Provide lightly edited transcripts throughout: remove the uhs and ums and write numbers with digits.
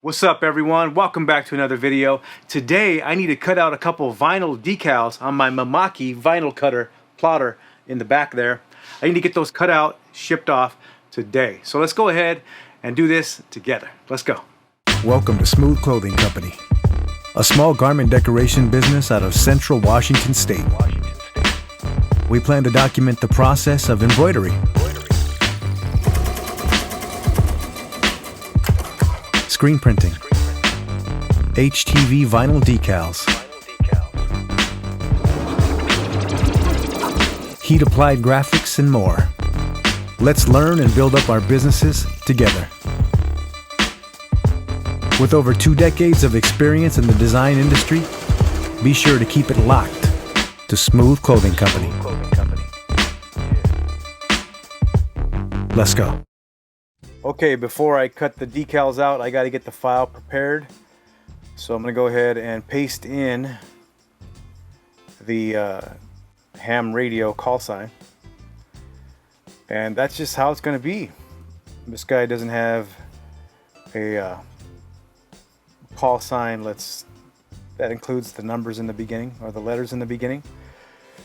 What's up everyone? Welcome back to another video. Today I need to cut out a couple vinyl decals on my Mimaki vinyl cutter plotter in the back there. I need to get those cut out, shipped off today. So let's go ahead and do this together. Let's go. Welcome to Smooth Clothing Company, a small garment decoration business out of Central Washington State. We plan to document the process of embroidery, screen printing, HTV vinyl decals, heat-applied graphics, and more. Let's learn and build up our businesses together. With over 2 decades of experience in the design industry, be sure to keep it locked to Smooth Clothing Company. Let's go. Okay, before I cut the decals out, I got to get the file prepared. So I'm going to go ahead and paste in the ham radio call sign. And that's just how it's going to be. This guy doesn't have a call sign that includes the numbers in the beginning, or the letters in the beginning.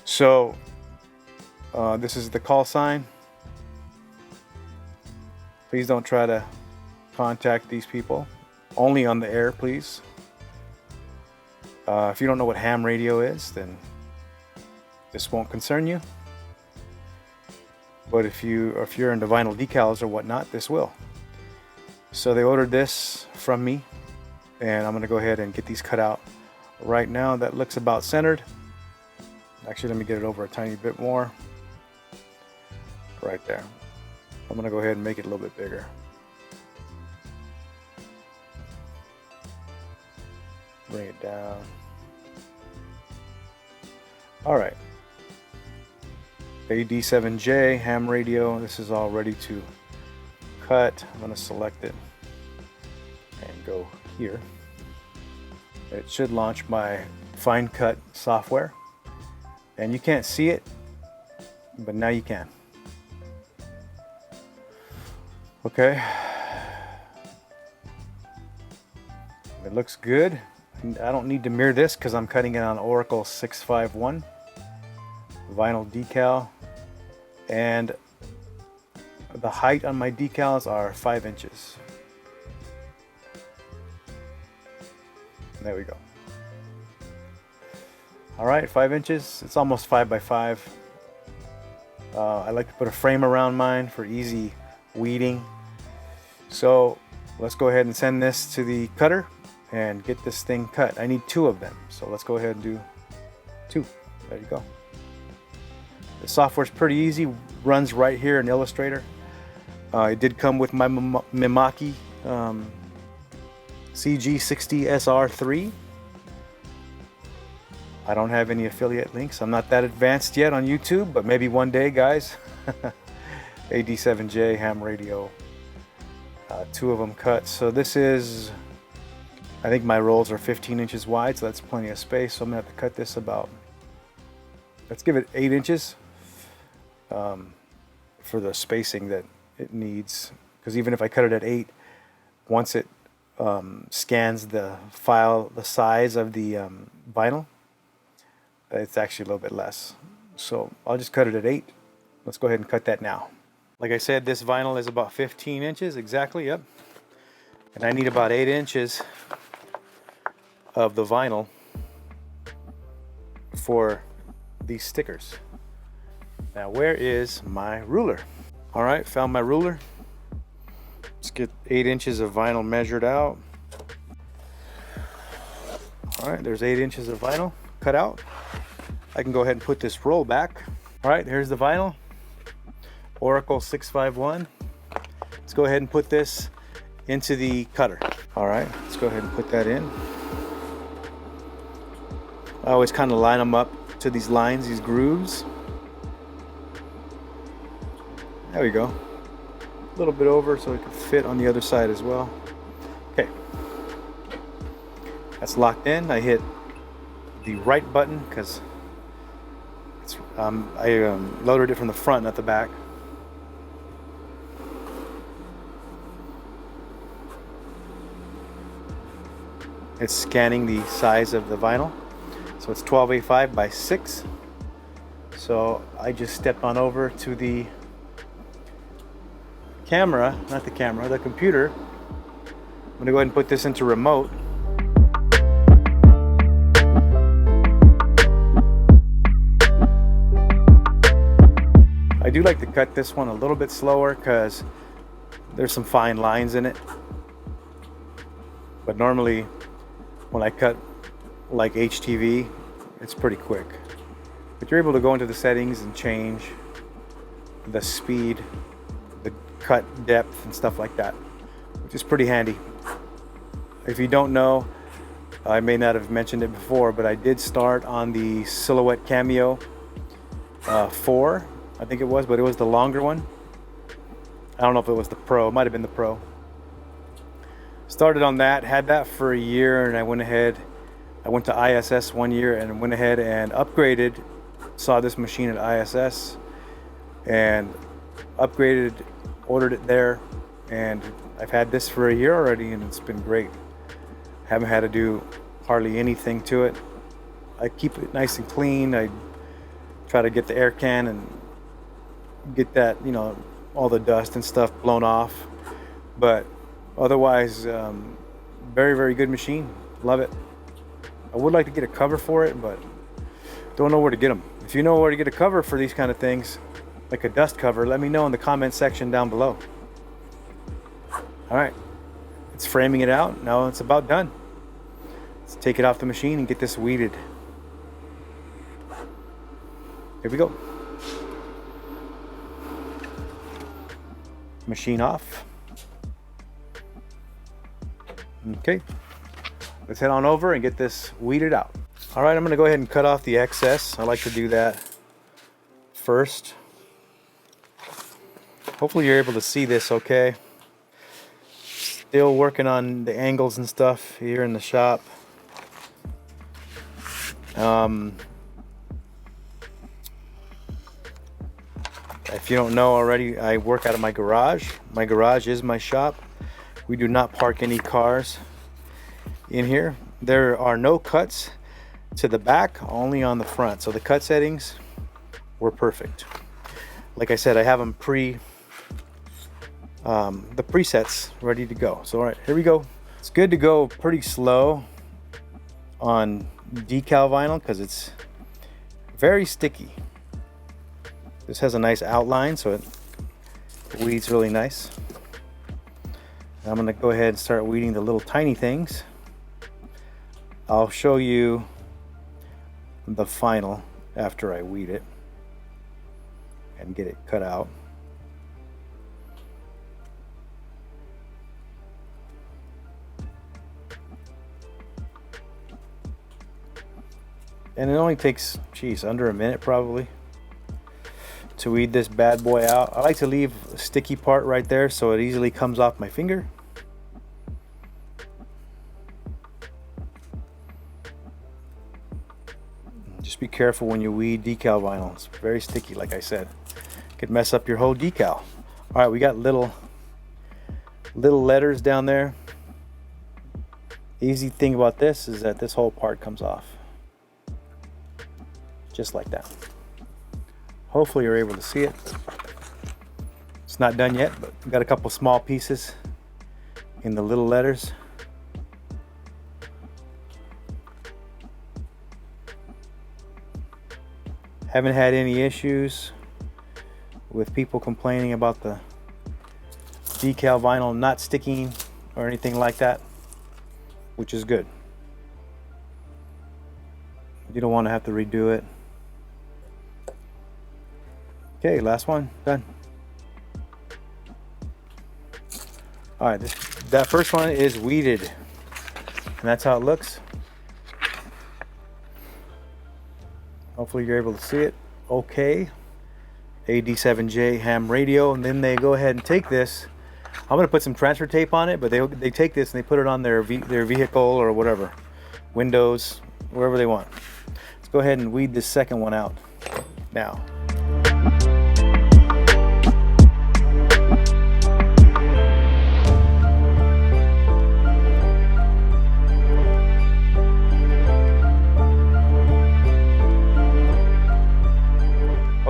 So this is the call sign. Please don't try to contact these people. Only on the air, please. If you don't know what ham radio is, then this won't concern you. But if you're into vinyl decals or whatnot, this will. So they ordered this from me, and I'm going to go ahead and get these cut out right now. That looks about centered. Actually, let me get it over a tiny bit more. Right there. I'm going to go ahead and make it a little bit bigger. Bring it down. Alright. AD7J ham radio. This is all ready to cut. I'm going to select it and go here. It should launch my Fine Cut software. And you can't see it, but now you can. Okay, it looks good. I don't need to mirror this because I'm cutting it on Oracle 651 vinyl decal, and the height on my decals are 5 inches. There we go. All right, 5 inches. It's almost 5 by 5. I like to put a frame around mine for easy weeding. So let's go ahead and send this to the cutter and get this thing cut. I need 2 of them, so let's go ahead and do 2. There you go. The software's pretty easy, runs right here in Illustrator. It did come with my Mimaki CG-SRII. I don't have any affiliate links. I'm not that advanced yet on YouTube, but maybe one day, guys. AD7J ham radio. 2 of them cut. So this is, I think my rolls are 15 inches wide, so that's plenty of space. So I'm gonna have to cut this about, let's give it 8 inches for the spacing that it needs. Because even if I cut it at 8, once it scans the file, the size of the vinyl, it's actually a little bit less. So I'll just cut it at 8. Let's go ahead and cut that now. Like I said, this vinyl is about 15 inches exactly, yep. And I need about 8 inches of the vinyl for these stickers. Now, where is my ruler? All right, found my ruler. Let's get 8 inches of vinyl measured out. All right, there's 8 inches of vinyl cut out. I can go ahead and put this roll back. All right, here's the vinyl. Oracle 651. Let's go ahead and put this into the cutter. All right, let's go ahead and put that in. I always kind of line them up to these lines, these grooves. There we go. A little bit over so it can fit on the other side as well. Okay, that's locked in. I hit the right button because I loaded it from the front, not the back. It's scanning the size of the vinyl. So it's 12A5 by 6. So I just stepped on over to the camera, not the camera, the computer. I'm gonna go ahead and put this into remote. I do like to cut this one a little bit slower because there's some fine lines in it. But normally when I cut like HTV, it's pretty quick. But you're able to go into the settings and change the speed, the cut depth and stuff like that, which is pretty handy. If you don't know, I may not have mentioned it before, but I did start on the Silhouette Cameo 4, I think it was, but it was the longer one. I don't know if it was the Pro, it might have been the Pro. Started on that, had that for a year, and I went to ISS one year and went ahead and upgraded. Saw this machine at ISS and upgraded, ordered it there, and I've had this for a year already and it's been great. Haven't had to do hardly anything to it. I keep it nice and clean. I try to get the air can and get that, you know, all the dust and stuff blown off, but otherwise very, very good machine. Love it. I would like to get a cover for it, but don't know where to get them. If you know where to get a cover for these kind of things, like a dust cover, let me know in the comment section down below. All right, it's framing it out. Now it's about done. Let's take it off the machine and get this weeded. Here we go. Machine off. Okay, let's head on over and get this weeded out. All right, I'm gonna go ahead and cut off the excess. I like to do that first. Hopefully you're able to see this okay. Still working on the angles and stuff here in the shop. If you don't know already, I work out of my garage. My garage is my shop. We do not park any cars in here. There are no cuts to the back, only on the front. So the cut settings were perfect. Like I said, I have them the presets ready to go. So all right, here we go. It's good to go pretty slow on decal vinyl because it's very sticky. This has a nice outline, so it weeds really nice. I'm gonna go ahead and start weeding the little tiny things. I'll show you the final after I weed it and get it cut out. And it only takes, geez, under a minute probably to weed this bad boy out. I like to leave a sticky part right there so it easily comes off my finger. Just be careful when you weed decal vinyl. It's very sticky, like I said. Could mess up your whole decal. All right, we got little letters down there. The easy thing about this is that this whole part comes off. Just like that. Hopefully you're able to see it. It's not done yet, but we got a couple small pieces in the little letters. Haven't had any issues with people complaining about the decal vinyl not sticking or anything like that, which is good. You don't want to have to redo it. Okay, last one, done. All right, that first one is weeded, and that's how it looks. Hopefully you're able to see it okay. AD7J ham radio, and then they go ahead and take this. I'm gonna put some transfer tape on it, but they take this and they put it on their vehicle or whatever, windows, wherever they want. Let's go ahead and weed this second one out now.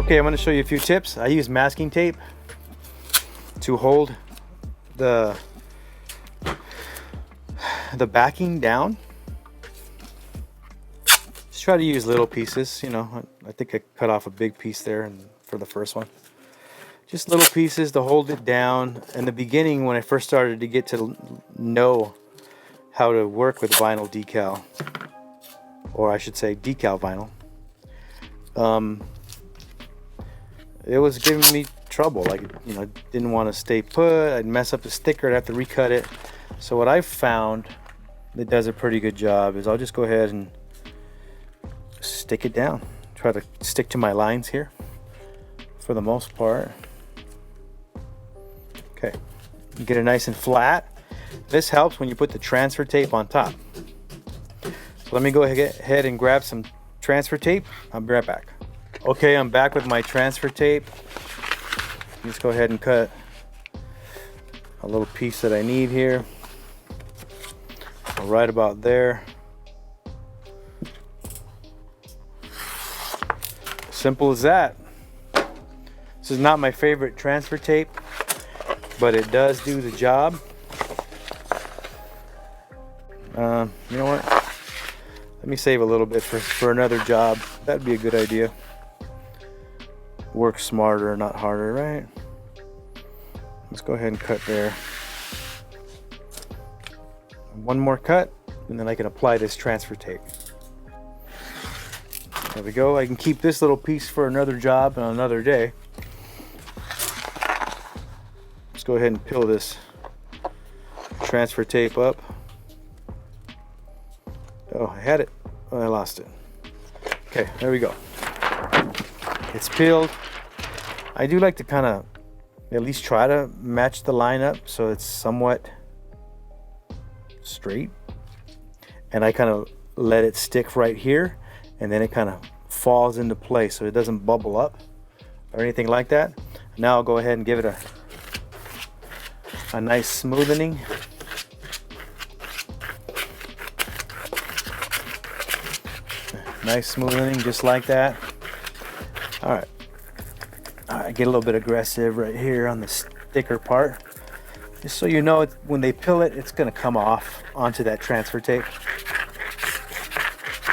Okay, I'm going to show you a few tips. I use masking tape to hold the backing down. Just try to use little pieces, you know. I think I cut off a big piece there for the first one. Just little pieces to hold it down. In the beginning, when I first started to get to know how to work with vinyl decal, or I should say decal vinyl, it was giving me trouble. Like, you know, didn't want to stay put. I'd mess up the sticker. I'd have to recut it. So what I found that does a pretty good job is I'll just go ahead and stick it down. Try to stick to my lines here for the most part. Okay, get it nice and flat. This helps when you put the transfer tape on top. So let me go ahead and grab some transfer tape. I'll be right back. Okay, I'm back with my transfer tape. Just go ahead and cut a little piece that I need here. Right about there. Simple as that. This is not my favorite transfer tape, but it does do the job. You know what? Let me save a little bit for another job. That'd be a good idea. Work smarter, not harder, right? Let's go ahead and cut there. One more cut, and then I can apply this transfer tape. There we go. I can keep this little piece for another job on another day. Let's go ahead and peel this transfer tape up. Oh, I had it. Oh, I lost it. Okay, there we go. It's peeled. I do like to kind of at least try to match the line up so it's somewhat straight. And I kind of let it stick right here, and then it kind of falls into place so it doesn't bubble up or anything like that. Now I'll go ahead and give it a nice smoothing. Nice smoothing, just like that. All right. Get a little bit aggressive right here on the sticker part. Just so you know, when they peel it, it's going to come off onto that transfer tape.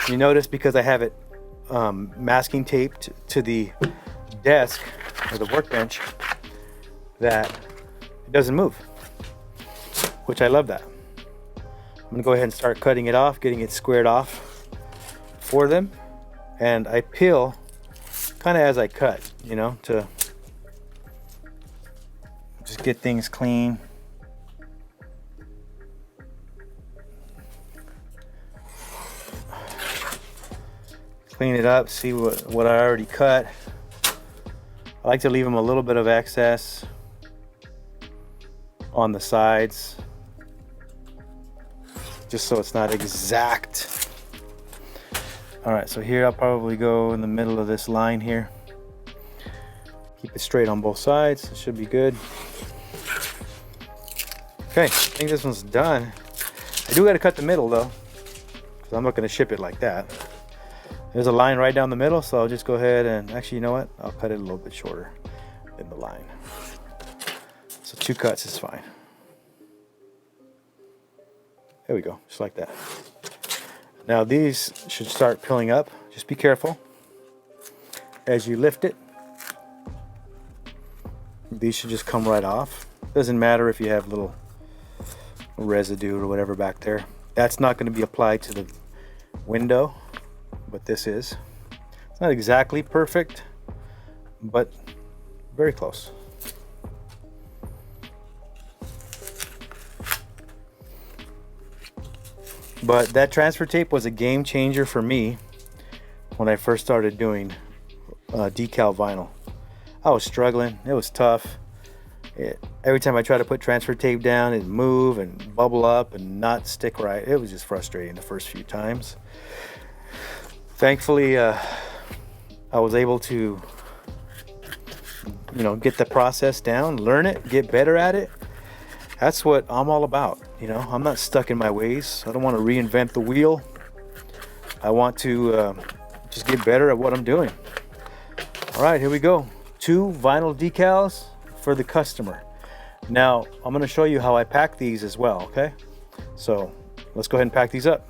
You notice because I have it masking taped to the desk or the workbench that it doesn't move, which I love that. I'm going to go ahead and start cutting it off, getting it squared off for them. And I peel kind of as I cut, you know, to just get things clean. Clean it up, see what I already cut. I like to leave them a little bit of excess on the sides, just so it's not exact. All right, so here I'll probably go in the middle of this line here. Keep it straight on both sides. It should be good. Okay, I think this one's done. I do got to cut the middle though, because I'm not going to ship it like that. There's a line right down the middle, so I'll just go ahead and actually, you know what? I'll cut it a little bit shorter than the line. So 2 cuts is fine. There we go, just like that. Now these should start peeling up. Just be careful as you lift it. These should just come right off. Doesn't matter if you have little residue or whatever back there. That's not going to be applied to the window, but this is. It's not exactly perfect, but very close. But that transfer tape was a game changer for me when I first started doing decal vinyl. I was struggling. It was tough. Every time I tried to put transfer tape down, it'd move and bubble up and not stick right. It was just frustrating the first few times. Thankfully, I was able to, you know, get the process down, learn it, get better at it. That's what I'm all about. You know, I'm not stuck in my ways. I don't want to reinvent the wheel. I want to just get better at what I'm doing. All right, here we go. 2 vinyl decals for the customer. Now, I'm gonna show you how I pack these as well, okay? So let's go ahead and pack these up.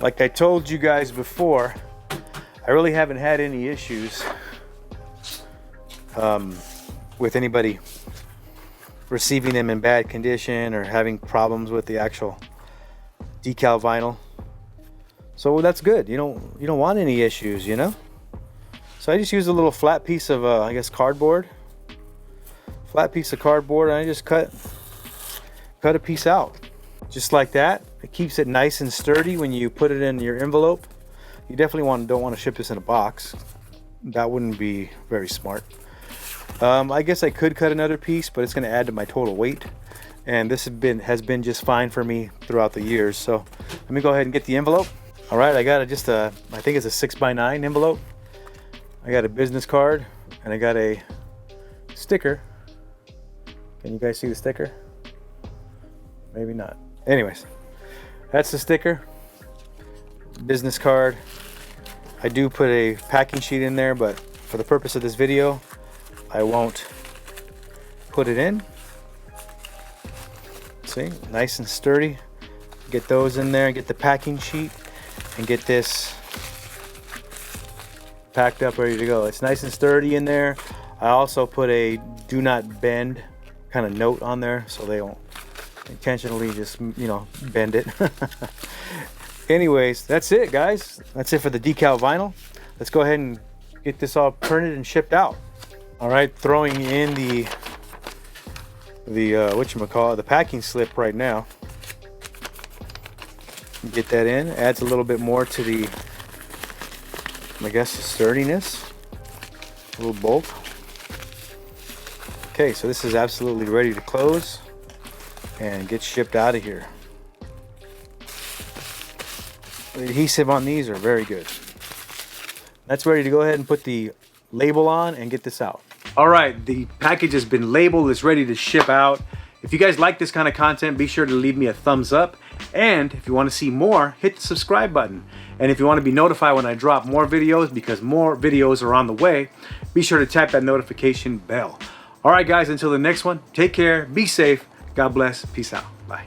Like I told you guys before, I really haven't had any issues with anybody receiving them in bad condition or having problems with the actual decal vinyl. So that's good. You don't want any issues, you know? So I just use a little flat piece of I guess cardboard. Flat piece of cardboard, and I just cut a piece out. Just like that. It keeps it nice and sturdy when you put it in your envelope. You definitely don't want to ship this in a box. That wouldn't be very smart. I guess I could cut another piece, but it's going to add to my total weight. And this has been just fine for me throughout the years. So let me go ahead and get the envelope. All right, I got I think it's a 6x9 envelope. I got a business card and I got a sticker. Can you guys see the sticker? Maybe not. Anyways, that's the sticker. Business card. I do put a packing sheet in there, but for the purpose of this video, I won't put it in. See, nice and sturdy. Get those in there, get the packing sheet, and get this packed up, ready to go. It's nice and sturdy in there. I also put a do not bend kind of note on there so they won't intentionally just, you know, bend it. Anyways, that's it, guys. That's it for the decal vinyl. Let's go ahead and get this all printed and shipped out. All right, throwing in the whatchamacallit, the packing slip right now. Get that in. Adds a little bit more to the, I guess, the sturdiness. A little bulk. Okay, so this is absolutely ready to close and get shipped out of here. The adhesive on these are very good. That's ready to go ahead and put the label on and get this out. All right, the package has been labeled. It's ready to ship out. If you guys like this kind of content, be sure to leave me a thumbs up. And if you want to see more, hit the subscribe button. And if you want to be notified when I drop more videos, because more videos are on the way, be sure to tap that notification bell. All right, guys, until the next one, take care, be safe, God bless, peace out, bye.